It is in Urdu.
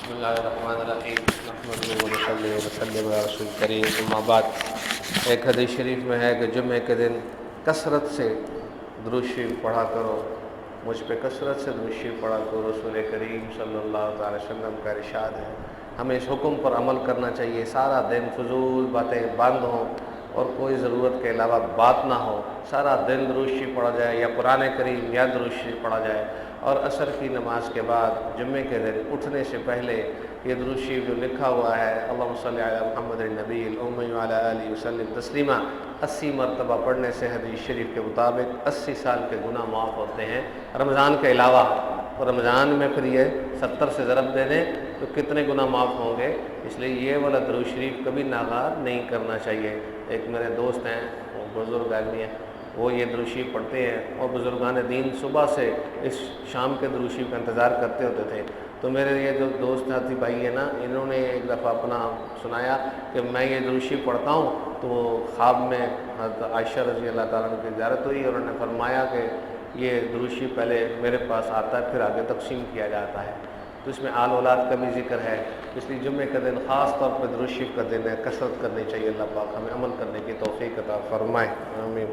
بسم اللہ الرحمن الرحیم نحمدہ ونصلی وسلم علی رسول کریم اما بعد۔ ایک حدیث شریف میں ہے کہ جمعے کے دن کثرت سے درود شریف پڑھا کرو، مجھ پہ کثرت سے درود شریف پڑھا کرو۔ رسول کریم صلی اللہ تعالی وسلم کا ارشاد ہے، ہمیں اس حکم پر عمل کرنا چاہیے۔ سارا دن فضول باتیں بند ہوں اور کوئی ضرورت کے علاوہ بات نہ ہو، سارا دن درود شریف پڑھا جائے یا قرآن کریم یا درود شریف پڑھا جائے، اور عصر کی نماز کے بعد جمعے کے دن اٹھنے سے پہلے یہ درود شریف جو لکھا ہوا ہے اللہم صلی علی محمد النبی الامی وعلی آلہ وسلم تسلیما، 80 مرتبہ پڑھنے سے حدیث شریف کے مطابق 80 سال کے گناہ معاف ہوتے ہیں رمضان کے علاوہ۔ اور رمضان میں پھر یہ 70 سے ضرب دے دیں تو کتنے گناہ معاف ہوں گے، اس لیے یہ والا درود شریف کبھی ناغار نہیں کرنا چاہیے۔ ایک میرے دوست ہیں، وہ بزرگ آدمی ہیں، وہ یہ درود شریف پڑھتے ہیں، اور بزرگان دین صبح سے اس شام کے درود شریف کا انتظار کرتے ہوتے تھے۔ تو میرے یہ جو دوست ساتھی بھائی ہیں نا، انہوں نے ایک دفعہ اپنا سنایا کہ میں یہ درود شریف پڑھتا ہوں تو خواب میں حضرت عائشہ رضی اللہ تعالیٰ عنہ کی زیارت ہوئی، اور انہوں نے فرمایا کہ یہ درود شریف پہلے میرے پاس آتا ہے، پھر آگے تقسیم کیا جاتا ہے۔ تو اس میں آل اولاد کا بھی ذکر ہے، اس لیے جمعے کا دن خاص طور پر درود شریف کا دن ہے، کثرت کرنی چاہیے۔ اللہ پاک ہمیں عمل کرنے کی توفیق عطا فرمائے، آمین۔